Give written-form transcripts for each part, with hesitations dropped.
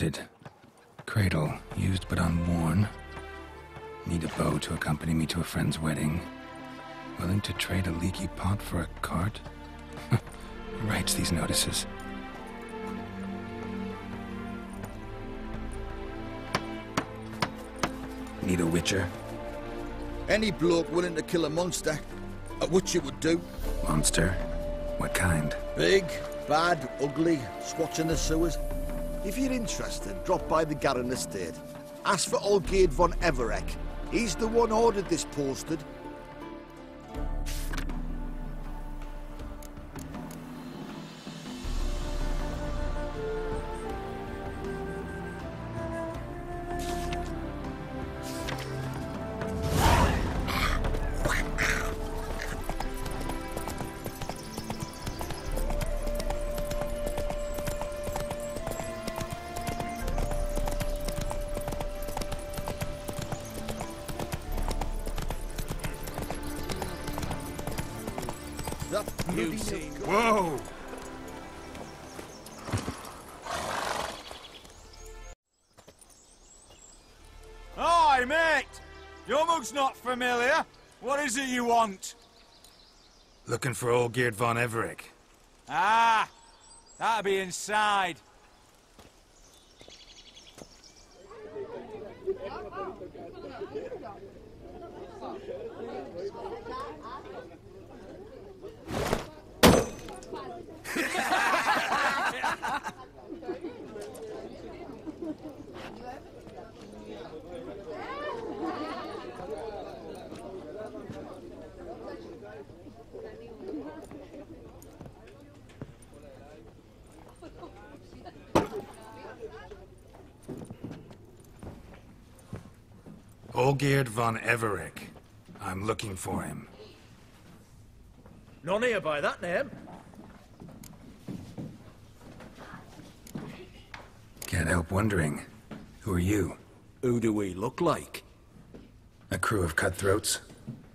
Noted. Cradle, used but unworn. Need a bow to accompany me to a friend's wedding. Willing to trade a leaky pot for a cart? Who writes these notices? Need a witcher? Any bloke willing to kill a monster, a witcher would do. Monster? What kind? Big, bad, ugly, squatching the sewers. If you're interested, drop by the Garren estate. Ask for Olgierd von Everek. He's the one ordered this posted. Whoa! Hi, mate! Your mug's not familiar. What is it you want? Looking for Olgierd von Everek. Ah! That'll be inside. Olgierd von Everek. I'm looking for him. None here by that name. Can't help wondering. Who are you? Who do we look like? A crew of cutthroats?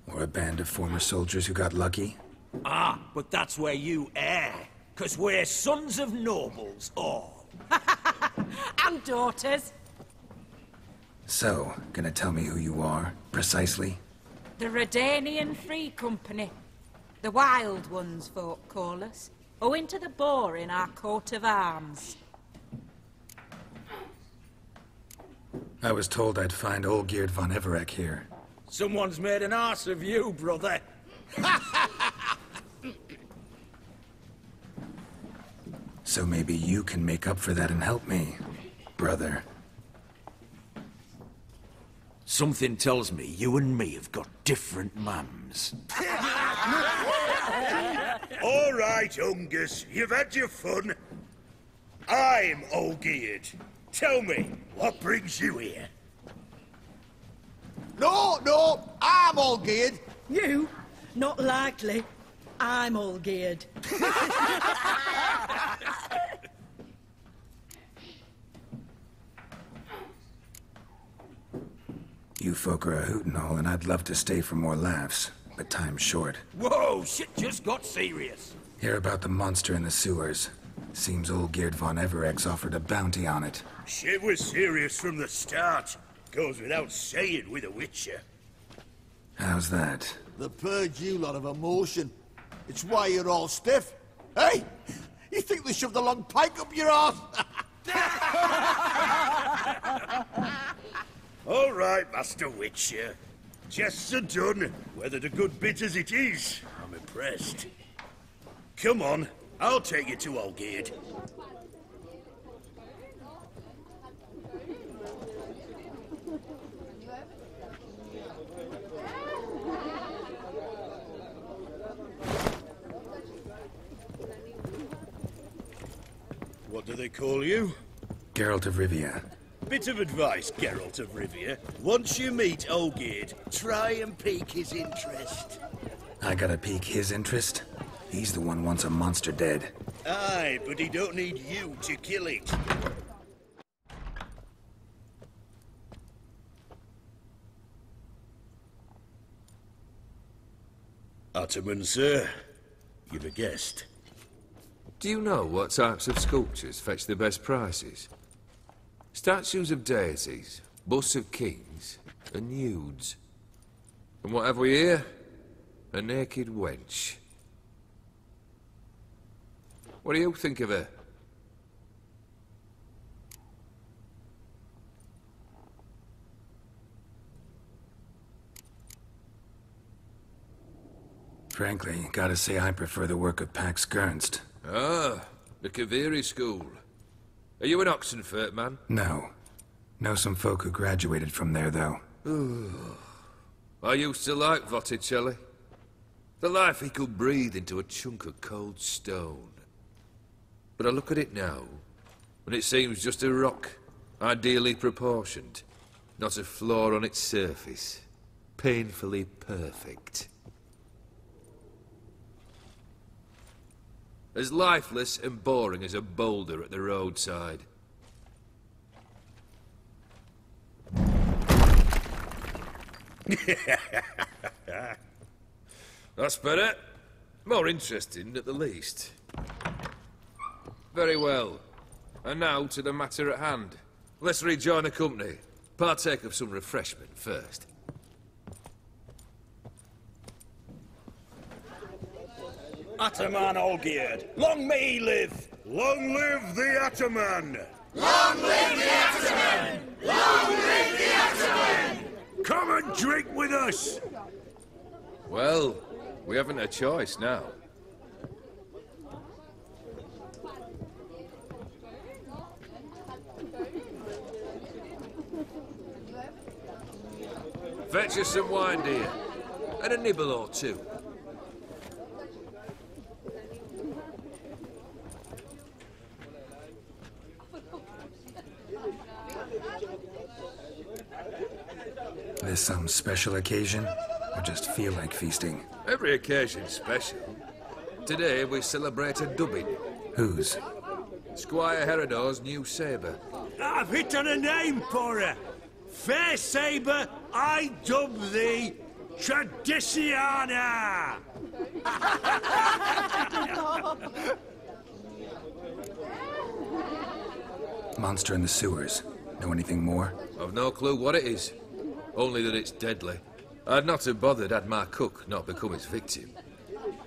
Or a band of former soldiers who got lucky? Ah, but that's where you err. 'Cause we're sons of nobles, all. And daughters. So, gonna tell me who you are, precisely? The Redanian Free Company. The Wild Ones, folk call us. Owing to the boar in our coat of arms. I was told I'd find Olgierd von Everek here. Someone's made an arse of you, brother. So maybe you can make up for that and help me, brother. Something tells me you and me have got different mums. All right, Ungus, you've had your fun. I'm Olgierd. Tell me, what brings you here? No, I'm Olgierd. You? Not likely. I'm all geared. You folk are a hoot and all, and I'd love to stay for more laughs, but time's short. Whoa, shit just got serious. Hear about the monster in the sewers. Seems Olgierd von Everek's offered a bounty on it. Shit was serious from the start. Goes without saying with a witcher. How's that? They purge you lot of emotion. It's why you're all stiff. Hey! You think they shoved a long pike up your arse? All right, Master Witcher. Jests are done, whether the good bit as it is. I'm impressed. Come on, I'll take you to Olgierd. What do they call you? Geralt of Rivia. Bit of advice, Geralt of Rivia. Once you meet Olgierd, try and pique his interest. I gotta pique his interest? He's the one wants a monster dead. Aye, but he don't need you to kill it. Ottoman, sir. You've a guest. Do you know what types of sculptures fetch the best prices? Statues of deities, busts of kings, and nudes. And what have we here? A naked wench. What do you think of her? Frankly, gotta say I prefer the work of Pax Gernst. Ah, the Kaviri school. Are you an Oxenfurt man? No. Know some folk who graduated from there, though. I used to like Botticelli. The life he could breathe into a chunk of cold stone. But I look at it now, and it seems just a rock, ideally proportioned. Not a flaw on its surface. Painfully perfect. As lifeless and boring as a boulder at the roadside. That's better. More interesting, at the least. Very well. And now to the matter at hand. Let's rejoin the company. Partake of some refreshment first. Ataman Olgierd, long may he live! Long live the Ataman! Long live the Ataman! Long live the Ataman! Come and drink with us! Well, we haven't a choice now. Fetch us some wine, dear. And a nibble or two. This some special occasion? Or just feel like feasting? Every occasion's special. Today we celebrate a dubbing. Whose? Squire Herodor's new sabre. I've hit on a name for her. Fair Sabre, I dub thee Tradiciana! Monster in the sewers. Know anything more? I've no clue what it is. Only that it's deadly. I'd not have bothered had my cook not become its victim.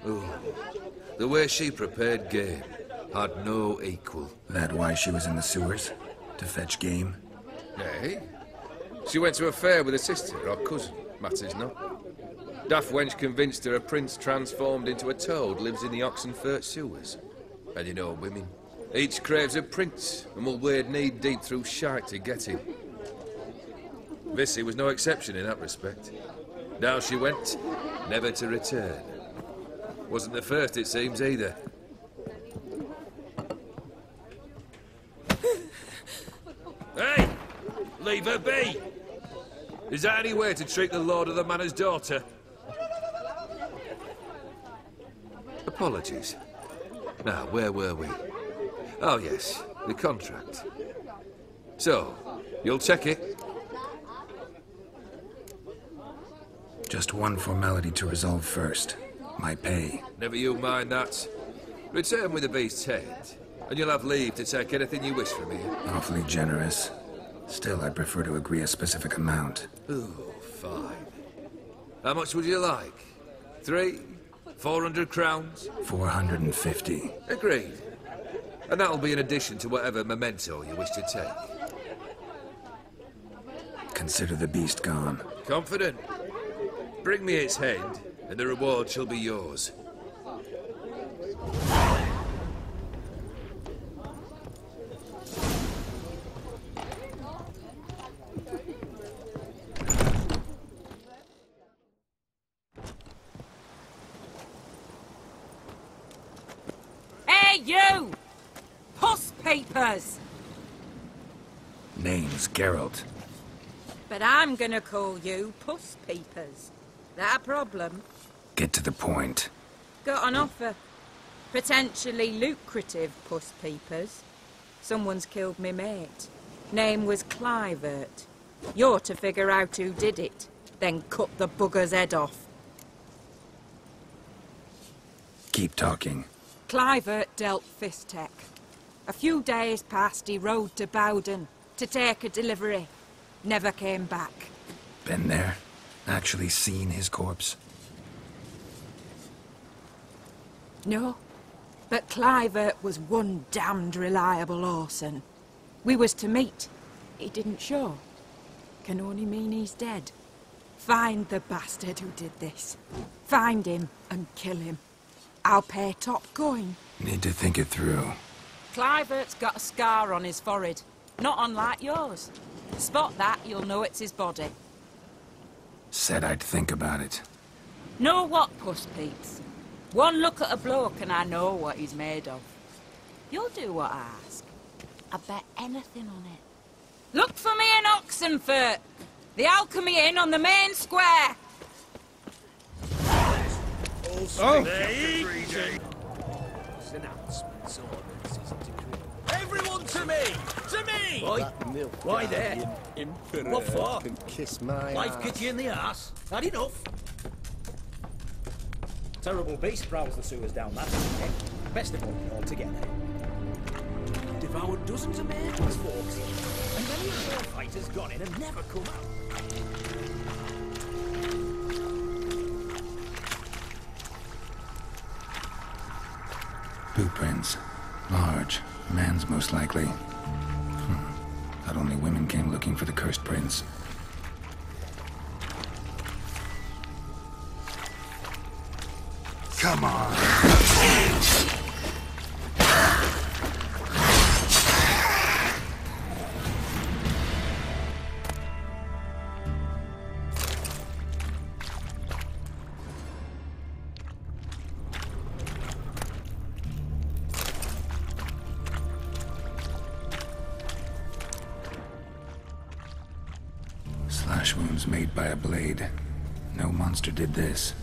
Oh, the way she prepared game had no equal. That why she was in the sewers? To fetch game? Nay. She went to a fair with a sister or cousin, matters not. Daft wench convinced her a prince transformed into a toad lives in the Oxenfurt sewers. And you know women. Each craves a prince and will wade knee-deep through shite to get him. Vissy was no exception in that respect. Down she went, never to return. Wasn't the first, it seems, either. Hey! Leave her be! Is that any way to treat the lord of the manor's daughter? Apologies. Now, where were we? Oh, yes, the contract. So, you'll check it? Just one formality to resolve first. My pay. Never you mind that. Return with the beast's head, and you'll have leave to take anything you wish from me. Awfully generous. Still, I'd prefer to agree a specific amount. Oh, fine. How much would you like? 300? 400 crowns? 450. Agreed. And that'll be in addition to whatever memento you wish to take. Consider the beast gone. Confident? Bring me its head, and the reward shall be yours. Hey, you! Puss papers! Name's Geralt. But I'm gonna call you Puss Peepers. That a problem? Get to the point. Got an offer. Potentially lucrative Puss Peepers. Someone's killed me mate. Name was Clivert. You're to figure out who did it, then cut the bugger's head off. Keep talking. Clivert dealt Fistech. A few days past he rode to Bowden. to take a delivery. Never came back. Been there? Actually seen his corpse? No. But Clivert was one damned reliable Orson. We was to meet. He didn't show. Can only mean he's dead. Find the bastard who did this. Find him and kill him. I'll pay top coin. Need to think it through. Clivert's got a scar on his forehead. Not unlike yours. Spot that, you'll know it's his body. Said I'd think about it. Know what, Puss Peeps? One look at a bloke and I know what he's made of. You'll do what I ask. I bet anything on it. Look for me in Oxenfurt! The Alchemy Inn on the main square! Everyone to me! To me! Why there? What for? Kiss my Life kicked you in the arse? Had enough? Terrible beast prowls the sewers down that way. Best of all together. Devoured dozens of maidens, folks. And many a war fighter's gone in and never come out. Boot prints. Large. Man's most likely. Thought only women came looking for the cursed prince. Come on! Slash wounds made by a blade. No monster did this.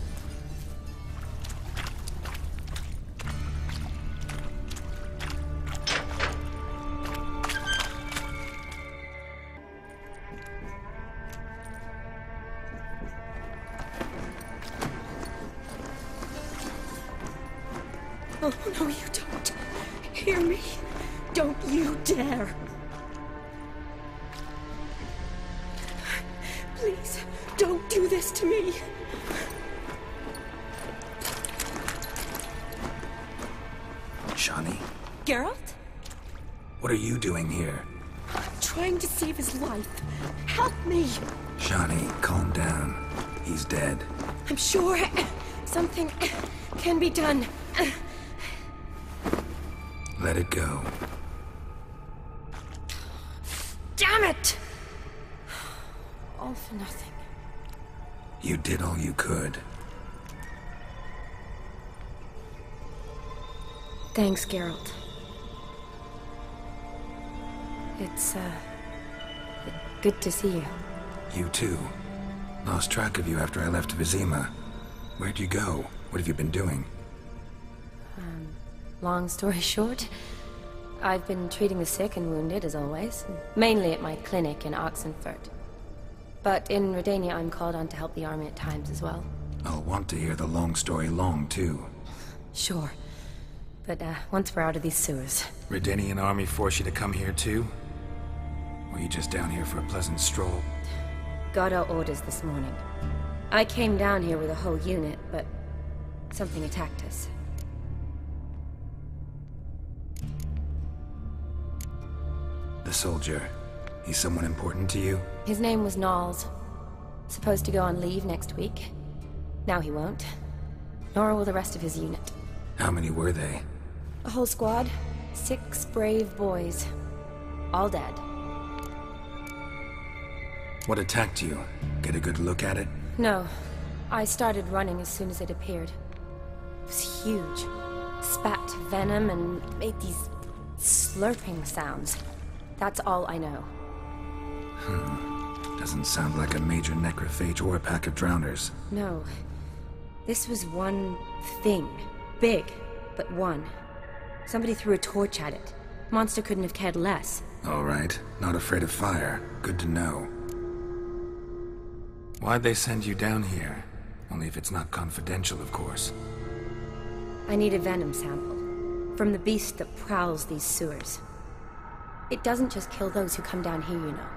Oh, no, you don't. Hear me? Don't you dare. Please, don't do this to me. Shani? Geralt? What are you doing here? Trying to save his life. Help me. Shani, calm down. He's dead. I'm sure something can be done. Let it go. Damn it! All for nothing. You did all you could. Thanks, Geralt. It's, good to see you. You too. Lost track of you after I left Vizima. Where'd you go? What have you been doing? Long story short, I've been treating the sick and wounded, as always. Mainly at my clinic in Oxenfurt. But in Redania, I'm called on to help the army at times as well. I'll want to hear the long story long, too. Sure. But, once we're out of these sewers... Redanian army force you to come here, too? Or you just down here for a pleasant stroll? Got our orders this morning. I came down here with a whole unit, but... something attacked us. The soldier. He's someone important to you? His name was Knowles. Supposed to go on leave next week. Now he won't. Nor will the rest of his unit. How many were they? A whole squad. 6 brave boys. All dead. What attacked you? Get a good look at it? No. I started running as soon as it appeared. It was huge. Spat venom and made these slurping sounds. That's all I know. Doesn't sound like a major necrophage or a pack of drowners. No. This was one thing. Big, but one. Somebody threw a torch at it. Monster couldn't have cared less. All right. Not afraid of fire. Good to know. Why'd they send you down here? Only if it's not confidential, of course. I need a venom sample. From the beast that prowls these sewers. It doesn't just kill those who come down here, you know.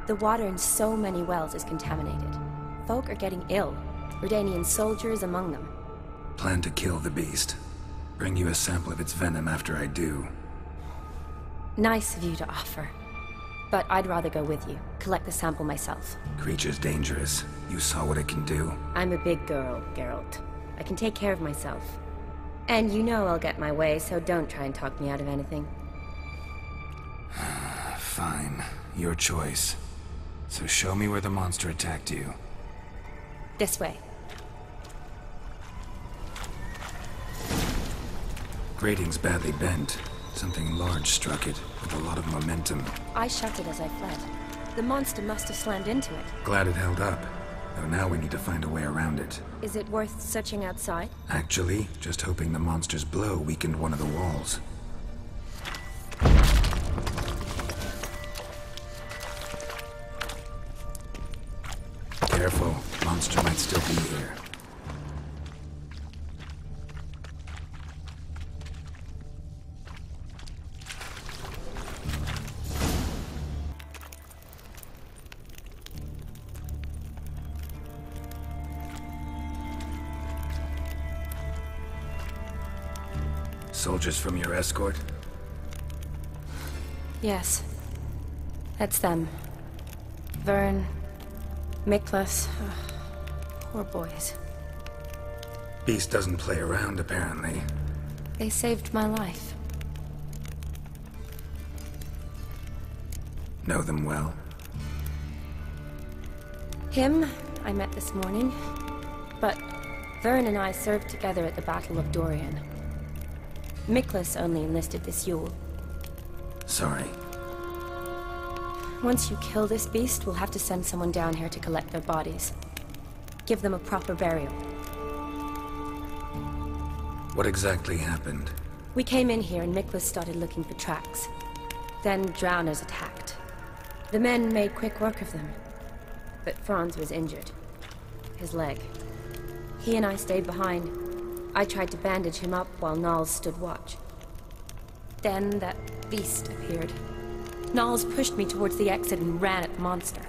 The water in so many wells is contaminated. Folk are getting ill. Redanian soldiers among them. Plan to kill the beast. Bring you a sample of its venom after I do. Nice of you to offer. But I'd rather go with you. Collect the sample myself. Creature's dangerous. You saw what it can do. I'm a big girl, Geralt. I can take care of myself. And you know I'll get my way, so don't try and talk me out of anything. Fine. Your choice. So show me where the monster attacked you. This way. Grating's badly bent. Something large struck it, with a lot of momentum. I shouted as I fled. The monster must have slammed into it. Glad it held up. Though now we need to find a way around it. Is it worth searching outside? Actually, just hoping the monster's blow weakened one of the walls. Careful, monster might still be here. Soldiers from your escort? Yes. That's them. Vern, Miklas. Poor boys. Beast doesn't play around, apparently. They saved my life. Know them well? Him, I met this morning. But Vern and I served together at the Battle of Dorian. Miklas only enlisted this Yule. Sorry. Once you kill this beast, we'll have to send someone down here to collect their bodies. Give them a proper burial. What exactly happened? We came in here and Miklas started looking for tracks. Then drowners attacked. The men made quick work of them. But Franz was injured. His leg. He and I stayed behind. I tried to bandage him up while Nals stood watch. Then that beast appeared. Nals pushed me towards the exit and ran at the monster.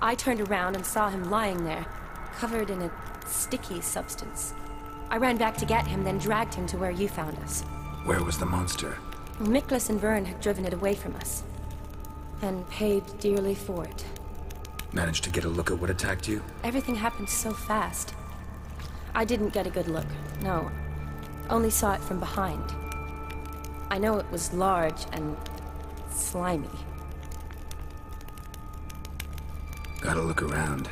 I turned around and saw him lying there, covered in a sticky substance. I ran back to get him, then dragged him to where you found us. Where was the monster? Miklas and Vern had driven it away from us. And paid dearly for it. Managed to get a look at what attacked you? Everything happened so fast. I didn't get a good look, no. Only saw it from behind. I know it was large and slimy. Gotta look around.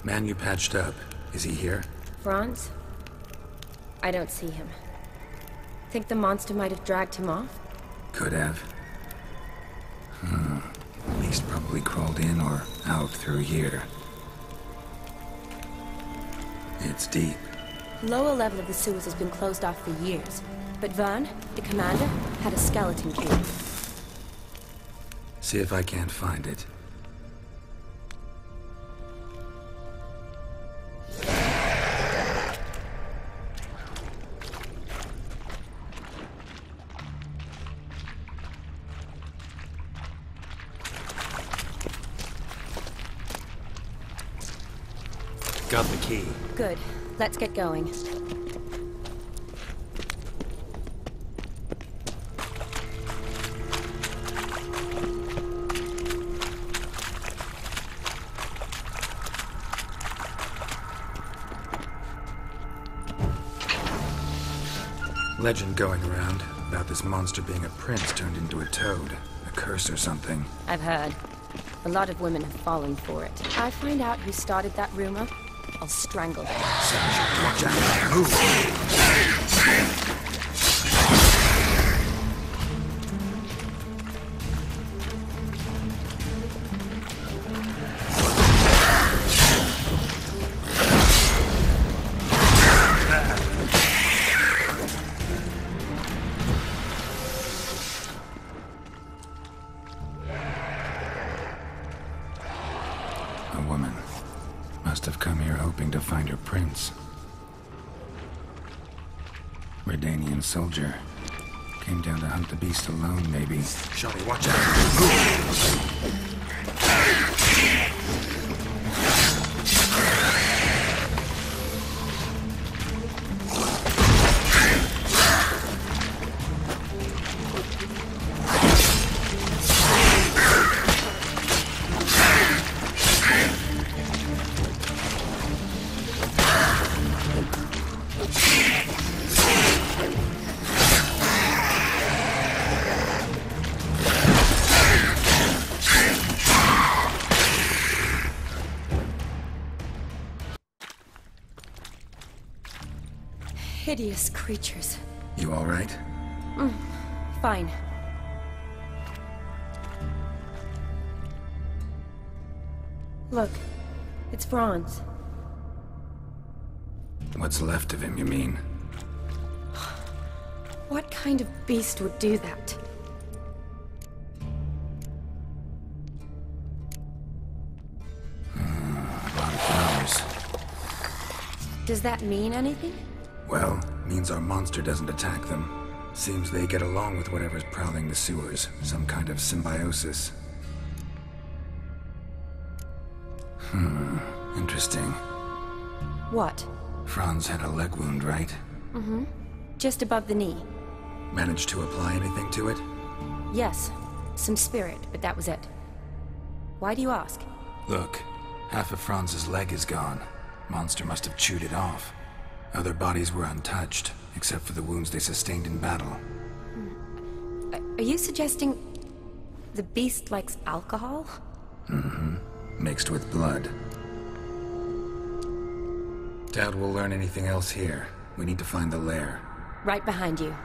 Man you patched up, is he here? Franz? I don't see him. Think the monster might have dragged him off? Could have. Beast probably crawled in or out through here. It's deep. Lower level of the sewers has been closed off for years. But Vern, the commander, had a skeleton key. See if I can't find it. Got the key. Good. Let's get going. Legend going around about this monster being a prince turned into a toad. A curse or something. I've heard. A lot of women have fallen for it. I find out who started that rumor, I'll strangle them. Watch out. Move. Must have come here hoping to find her prince. Redanian soldier. Came down to hunt the beast alone, maybe. Shani, watch out. Hideous creatures. You all right? Fine. Look, it's Franz. What's left of him, you mean? What kind of beast would do that? A lot of flowers. Does that mean anything? Well, means our monster doesn't attack them. Seems they get along with whatever's prowling the sewers. Some kind of symbiosis. Interesting. What? Franz had a leg wound, right? Just above the knee. Managed to apply anything to it? Yes. Some spirit, but that was it. Why do you ask? Look, half of Franz's leg is gone. Monster must have chewed it off. Other bodies were untouched, except for the wounds they sustained in battle. Are you suggesting the beast likes alcohol? Mixed with blood. Doubt we'll learn anything else here. We need to find the lair. Right behind you.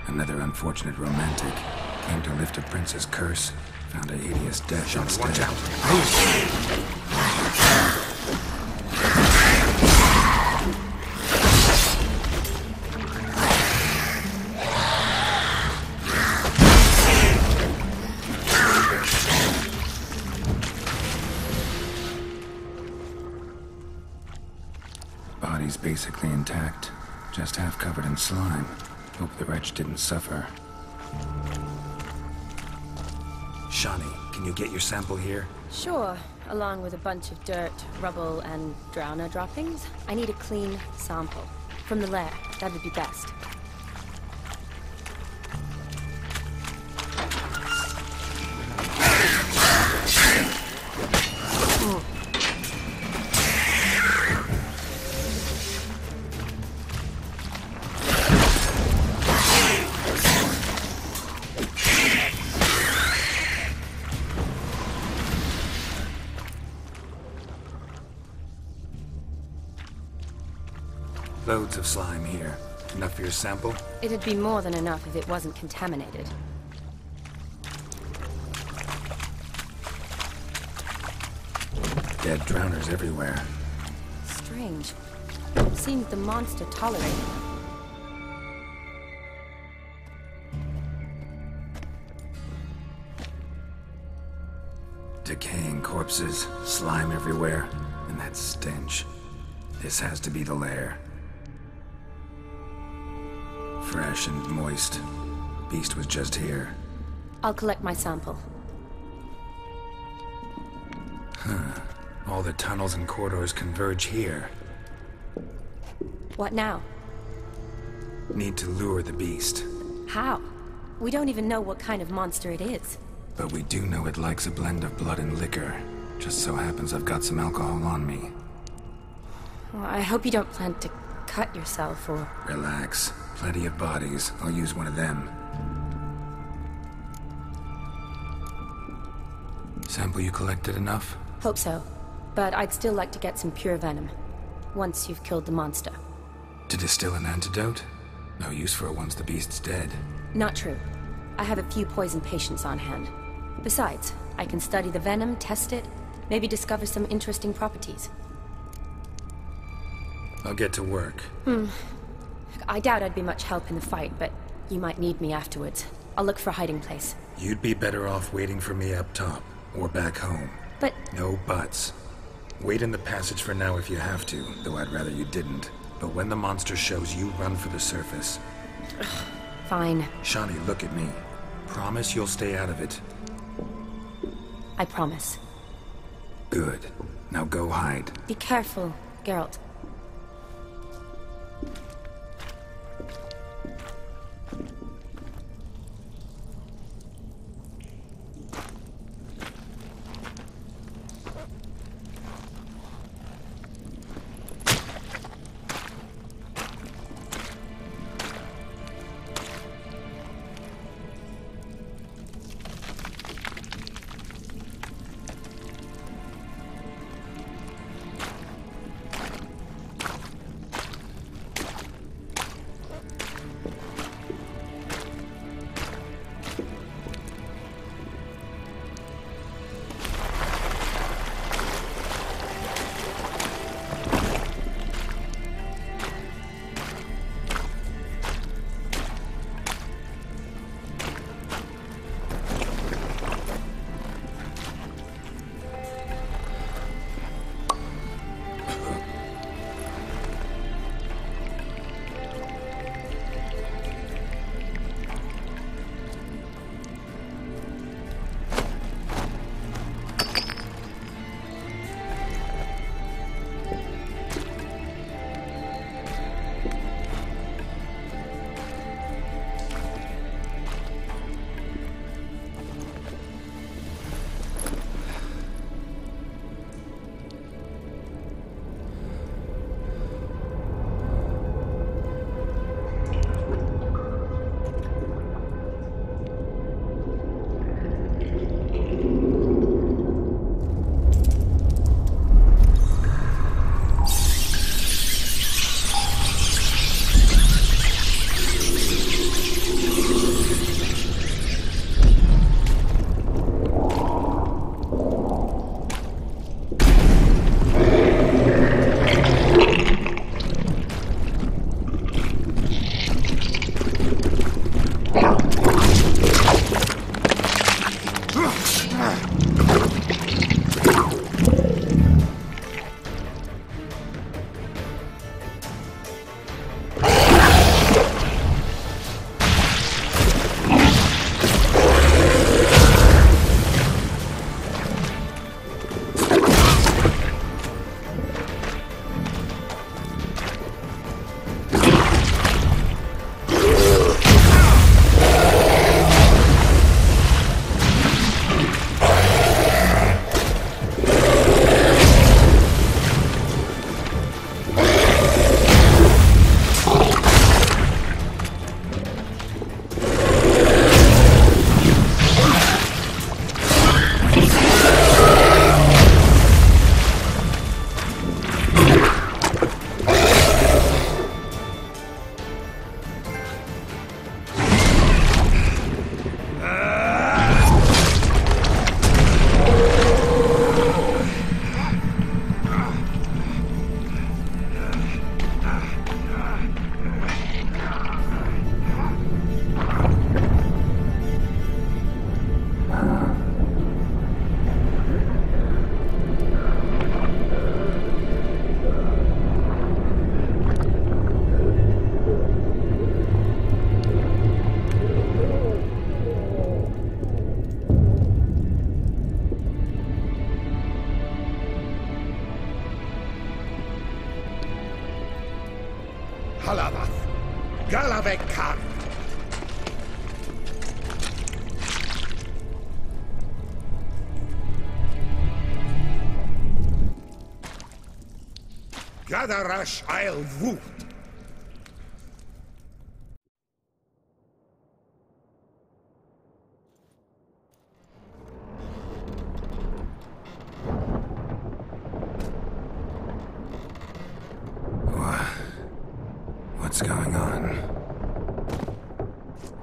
Another unfortunate romantic. Came to lift a prince's curse. Found a hideous death instead. Watch out. Body's basically intact. Just half covered in slime. Hope the wretch didn't suffer. Shani, can you get your sample here? Sure, along with a bunch of dirt, rubble, and drowner droppings. I need a clean sample. From the lair, that would be best. Loads of slime here. Enough for your sample? It'd be more than enough if it wasn't contaminated. Dead drowners everywhere. Strange. Seemed the monster tolerated them. Decaying corpses, slime everywhere, and that stench. This has to be the lair. Fresh and moist. Beast was just here. I'll collect my sample. All the tunnels and corridors converge here. What now? Need to lure the beast. How? We don't even know what kind of monster it is. But we do know it likes a blend of blood and liquor. Just so happens I've got some alcohol on me. Well, I hope you don't plan to cut yourself or... Relax. Plenty of bodies. I'll use one of them. Sample you collected enough? Hope so. But I'd still like to get some pure venom. Once you've killed the monster. To distill an antidote? No use for it once the beast's dead. Not true. I have a few poison patients on hand. Besides, I can study the venom, test it, maybe discover some interesting properties. I'll get to work. I doubt I'd be much help in the fight, but you might need me afterwards. I'll look for a hiding place. You'd be better off waiting for me up top, or back home. But... No buts. Wait in the passage for now if you have to, though I'd rather you didn't. But when the monster shows you, run for the surface. Fine. Shawnee, look at me. Promise you'll stay out of it. I promise. Good. Now go hide. Be careful, Geralt. Halavath, Galavek Khan. Gadarash I'll Woot. What's going on?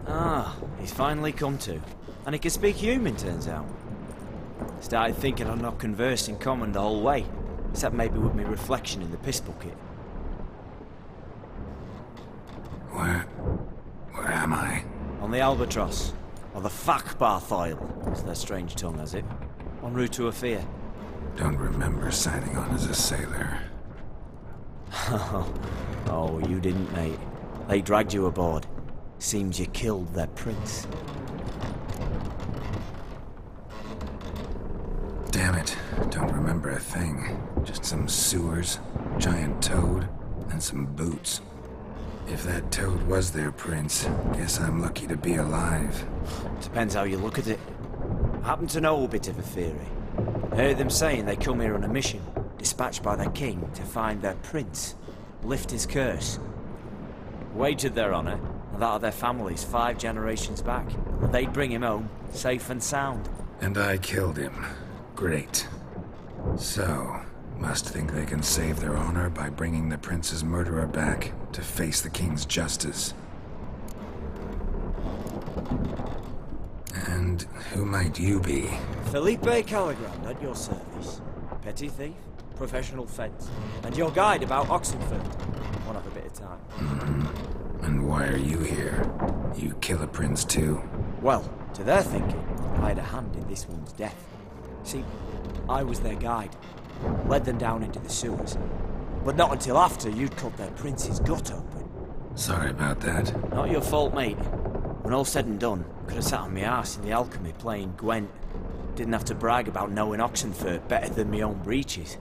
Ah, he's finally come to. And he can speak human, turns out. Started thinking I'd not conversed in common the whole way, except maybe with my reflection in the piss bucket. Where am I? On the Albatross. Or the Fakbarthoil, as their strange tongue has it. En route to Ophir. Don't remember signing on as a sailor. Oh, you didn't, mate. They dragged you aboard. Seems you killed their prince. Damn it, don't remember a thing. Just some sewers, giant toad, and some boots. If that toad was their prince, guess I'm lucky to be alive. Depends how you look at it. I happen to know a bit of a theory. I heard them saying they come here on a mission, dispatched by their king to find their prince, lift his curse. Wagered their honour, and that of their families 5 generations back, and they'd bring him home, safe and sound. And I killed him. Great. So, must think they can save their honor by bringing the prince's murderer back to face the king's justice. And who might you be? Felipe Caligrand at your service. Petty thief, professional fence, and your guide about Oxenford. Won't have a bit of time. Mm-hmm. And why are you here? You kill a prince too? Well, to their thinking, I had a hand in this one's death. See, I was their guide. Led them down into the sewers. But not until after you'd cut their prince's gut open. Sorry about that. Not your fault, mate. When all said and done, could have sat on my arse in the alchemy playing Gwent. Didn't have to brag about knowing Oxenford better than my own breeches.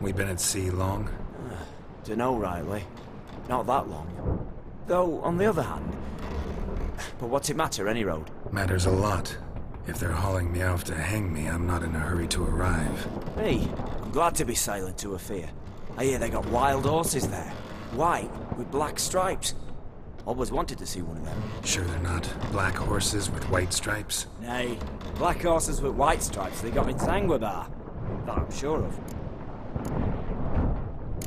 We been at sea long? Dunno rightly. Not that long. Though, on the other hand... But what's it matter, any road? Matters a lot. If they're hauling me off to hang me, I'm not in a hurry to arrive. Hey, I'm glad to be sailing to Ophir. I hear they got wild horses there. White, with black stripes. Always wanted to see one of them. Sure they're not black horses with white stripes? Nay, black horses with white stripes they got in Sanguibar. That I'm sure of.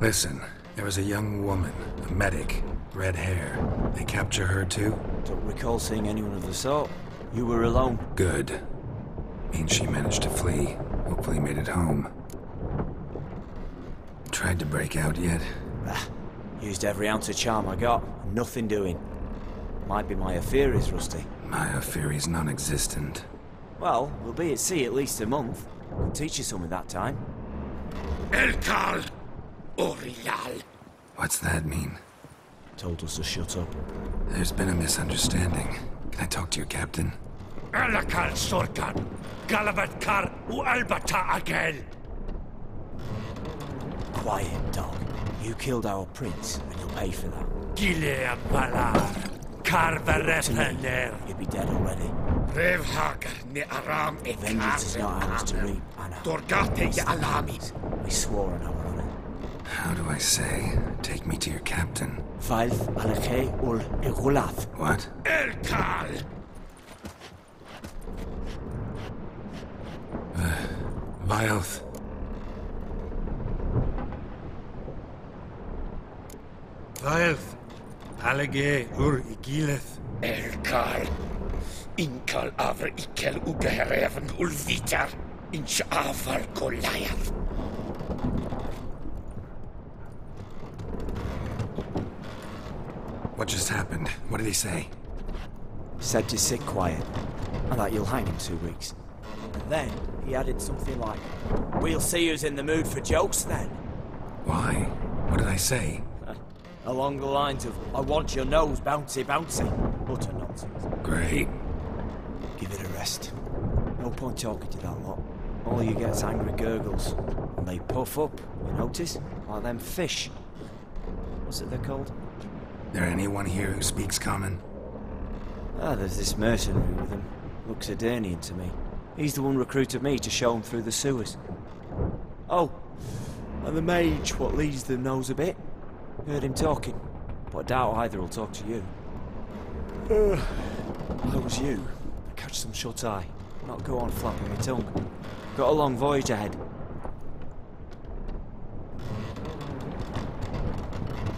Listen, there was a young woman, a medic, red hair. They capture her too? Don't recall seeing anyone of the sort. You were alone. Good. Means she managed to flee. Hopefully made it home. Tried to break out yet? Used every ounce of charm I got. Nothing doing. Might be my affair is rusty. My affair is non-existent. Well, we'll be at sea at least a month. I'll teach you something that time. Elkal Orial. What's that mean? Told us to shut up. There's been a misunderstanding. Can I talk to your captain? Elakal Sorkan. Galabat Kar Ualbata Agel. Quiet, dog. You killed our prince, and you'll pay for that. Gilea Balar. Karvarepener. You'd be dead already. Revhag ne Aram e Vengeance is not ours to reap, Anna. Dorgate ya Alami. We swore on our honor. How do I say? Take me to your captain. Faith Alekhe ul Igulath. What? Elkal! Vioth. Vioth. Alege ur Igileth. Elkal. Inkal avr ikel ugehereven ulvitar. Inch afar Goliath. What just happened? What did he say? Said to sit quiet, and that you'll hang in 2 weeks. And then he added something like, "We'll see who's in the mood for jokes then." Why? What did I say? Along the lines of, "I want your nose bouncy bouncy." Utter nonsense. Great. Give it a rest. No point talking to that lot. All you get's angry gurgles. And they puff up, you notice? Like them fish. What's it they're called? There anyone here who speaks common? There's this mercenary with him. Looks Adernian to me. He's the one recruited me to show him through the sewers. Oh, and the mage what leads them knows a bit. Heard him talking, but I doubt either will talk to you. If I was you, I'd catch some shut-eye, not go on flapping my tongue. Got a long voyage ahead.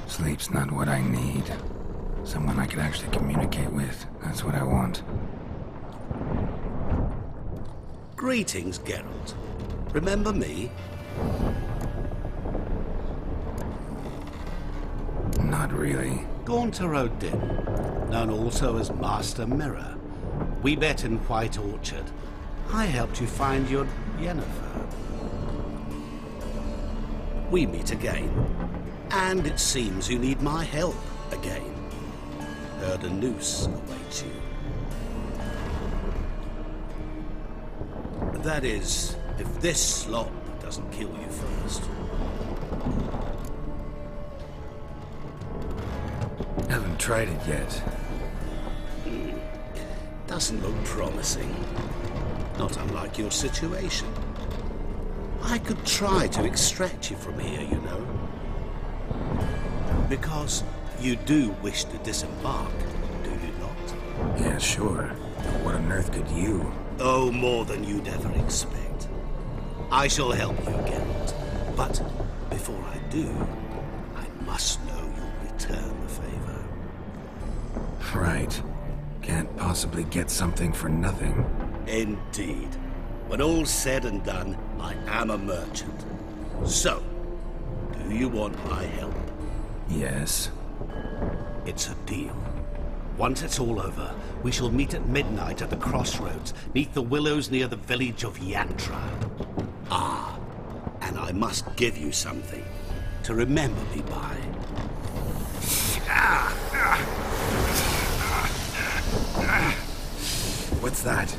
Sleep's not what I need. Someone I could actually communicate with. That's what I want. Greetings, Geralt. Remember me? Not really. Gaunter O'Din. known also as Master Mirror. We met in White Orchard. I helped you find your Yennefer. We meet again, and it seems you need my help again. Heard a noose awaits you. That is, if this slop doesn't kill you first. Haven't tried it yet. Doesn't look promising. Not unlike your situation. I could try to extract you from here, you know. Because you do wish to disembark, do you not? Yeah, sure. But what on earth could you? Oh, more than you'd ever expect. I shall help you, Geralt. But before I do, I must know you'll return the favor. Right. Can't possibly get something for nothing. Indeed. When all's said and done, I am a merchant. So, do you want my help? Yes. It's a deal. Once it's all over, we shall meet at midnight at the crossroads, neath the willows near the village of Yantra. Ah, and I must give you something to remember me by. What's that?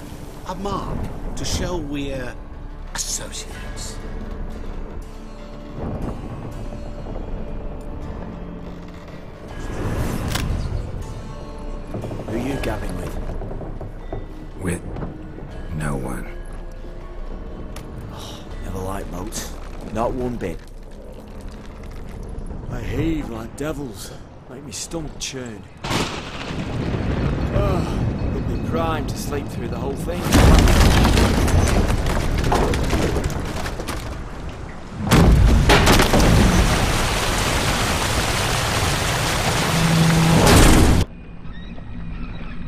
A mark to show we're associates. Who are you gabbing with? With no one. Oh, never liked boats. Not one bit. I heave like devils. Make me stomach churn. Oh, it'd be primed to sleep through the whole thing.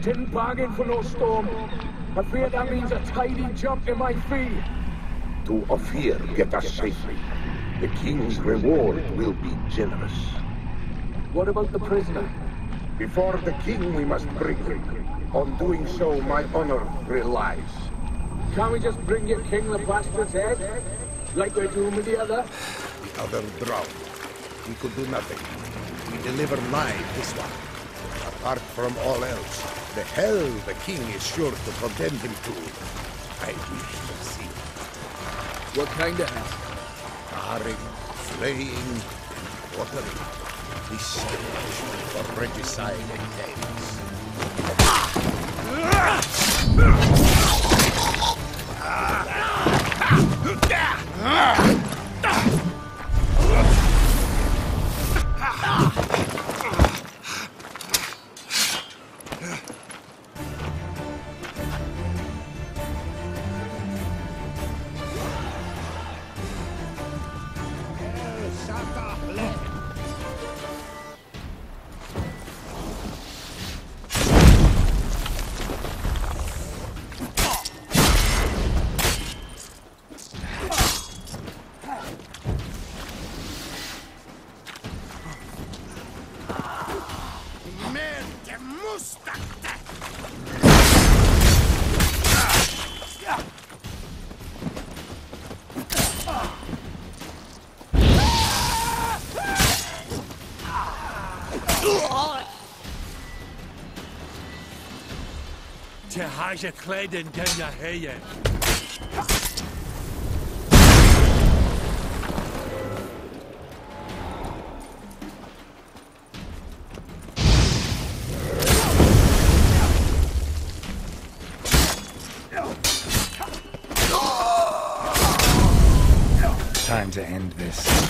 Didn't bargain for no storm. I fear that means a tidy jump in my fee. To Ophir, get us safely. The king's reward will be generous. What about the prisoner? Before the king we must bring him. On doing so, my honor relies. Can't we just bring your king the bastard's head? Like we're doing with the other? The other drowned. We could do nothing. We deliver live this one. Apart from all else, the hell the king is sure to condemn him to. I wish to see. What kind of hell? Carring, flaying, and watering. This stage for regicide entails. Je has je kleding down your head. Time to end this.